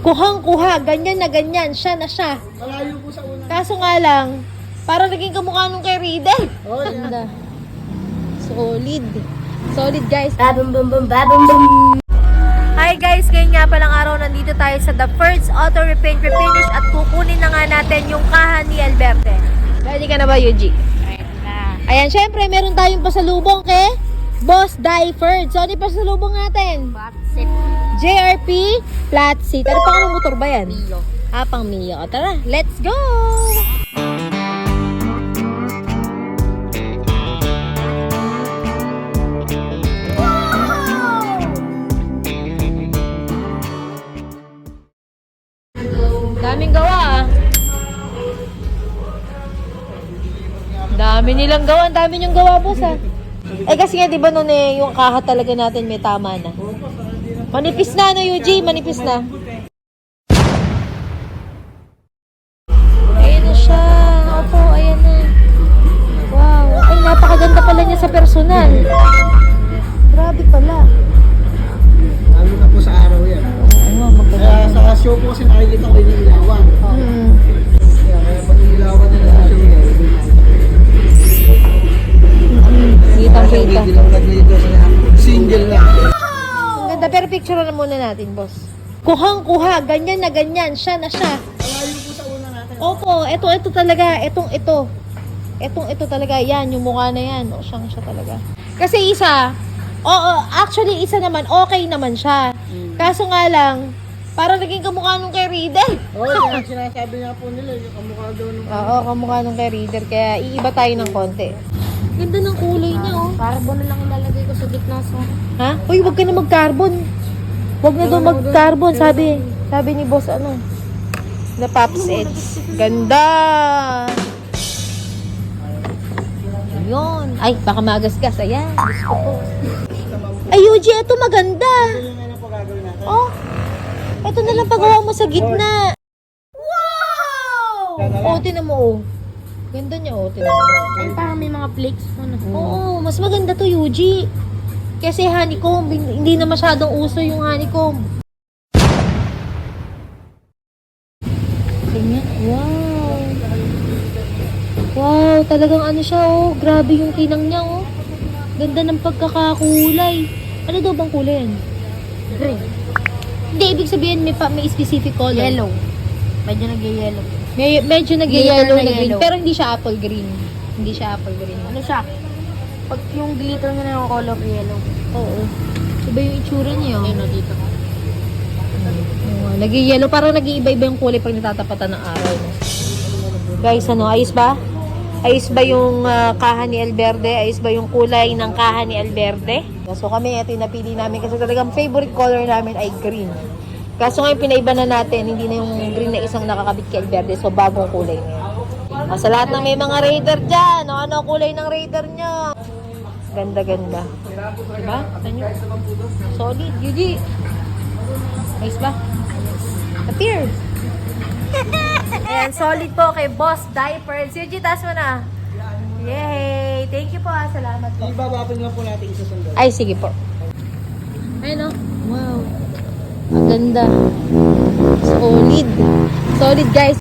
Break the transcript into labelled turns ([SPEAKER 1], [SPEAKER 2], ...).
[SPEAKER 1] Kuhang-kuha, ganyan na ganyan, siya na siya.
[SPEAKER 2] Malayo po sa una.
[SPEAKER 1] Kaso nga lang, parang naging kamukha nung kay Riddle.
[SPEAKER 2] Oh,
[SPEAKER 1] Ganda. Solid. Solid guys.
[SPEAKER 3] Babum bum bum babum bum.
[SPEAKER 1] Hi guys, ngayon nga palang araw nandito tayo sa The First Auto Repaint Refinish at kukunin na nga natin yung kaha ni Alberte. Ready ka na ba, Yuji?
[SPEAKER 3] Right na.
[SPEAKER 1] Ayan, syempre meron tayong pasalubong kay Boss Dyford. So, ano yung pasalubong natin?
[SPEAKER 3] Batsit.
[SPEAKER 1] JRP flat seat. Ano pang anong motor ba yan?
[SPEAKER 3] Mio.
[SPEAKER 1] Pang Mio. O, tara, let's go! Daming gawa ah. Dami nilang gawa. Ang dami niyong gawa, boss ah. Eh kasi nga, di ba nun yung kaha talaga natin may tama na. Manipis na, no, Yuji? Manipis na. Ayan na siya. Opo, ayan na. Wow. Ay, napakaganda pala niya sa personal. Grabe pala.
[SPEAKER 2] lalo na po sa araw yan.
[SPEAKER 1] Ano, maganda.
[SPEAKER 2] Sa show po kasi nakikita ko yung ilawan. Kaya pag ilawan na lang siya,
[SPEAKER 1] Kitang-kita.
[SPEAKER 2] hindi lang nag-video siya. Single lang.
[SPEAKER 1] Ang ganda, pero picture na muna natin, boss. Kuhang-kuha, ganyan na ganyan, siya na siya.
[SPEAKER 2] Malayo po sa una natin.
[SPEAKER 1] Opo, ito talaga, ito talaga, yan, yung mukha na yan, o siyang siya talaga. Kasi isa, actually, isa naman, okay naman siya. Kaso nga lang, parang naging kamukha nung kay Riddle.
[SPEAKER 2] Oo, sinasabi nga po nila, yung kamukha daw nung...
[SPEAKER 1] Oo, kamukha nung kay Riddle, kaya iiba tayo ng konti. Ganda ng kulay niya, oh.
[SPEAKER 3] Carbon na lang ilalagay ko sa gitna sa...
[SPEAKER 1] Ha? Uy, wag ka na mag-carbon. Wag na daw mag-carbon, sabi ni boss, ano, na Pops Edge. Ganda! Yun. Ay, baka magasgas. Ayan, gusto ko. Ay, Yuji, ito maganda.
[SPEAKER 2] Yung ano po gagawin natin?
[SPEAKER 1] Oh, ito na lang pagawa mo sa gitna. Wow! Oh, tinan mo, oh. Ganda niya, oh. Tinan mo.
[SPEAKER 3] Ay, parang may mga flakes po na.
[SPEAKER 1] Oo, mas maganda to, Yuji. Kasi honeycomb, hindi na masyadong uso yung honeycomb. Tingnan, wow. Wow, talagang ano siya, oh. Grabe yung kinang niya, oh. Ganda ng pagkakakulay. Ano daw bang kulay yan?
[SPEAKER 3] Green.
[SPEAKER 1] Hindi, ibig sabihin may specific color.
[SPEAKER 3] Yellow. Medyo nag-yellow.
[SPEAKER 1] Medyo nag-yellow
[SPEAKER 3] Glitter na
[SPEAKER 1] na green,
[SPEAKER 3] yellow.
[SPEAKER 1] pero hindi siya apple green. Hindi siya apple green.
[SPEAKER 3] Ano siya? Pag yung glitter niya na yung color yellow.
[SPEAKER 1] Oo. Iba yung itsura niya, oh.
[SPEAKER 3] Ayun o dito.
[SPEAKER 1] Nag-yellow, parang nag-iiba-iba yung kulay pag natatapatan ng araw. No? Guys, ano, ayos ba? Ayos ba yung kaha ni Alberte? Ayos ba yung kulay ng kaha ni Alberte? So kami, ito yung napili namin kasi talagang favorite color namin ay green. Kaso ngayon, pinaiba na natin, hindi na yung green na isang nakakabit kay Alberte. So bagong kulay na yan. Sa lahat ng may mga raider dyan, ano kulay ng raider nyo? Ganda-ganda. Diba? Ano? Solid, Yuji. Ayos ba? Appear. Ayan, solid po kay Boss Dyford. Yuji, taas mo na. Yay! Thank you po, salamat po.
[SPEAKER 2] Ibabapin nga po natin isa sandali.
[SPEAKER 1] Ay, sige po. Ayun, oh. Wow. Ang ganda. Solid. Solid, guys.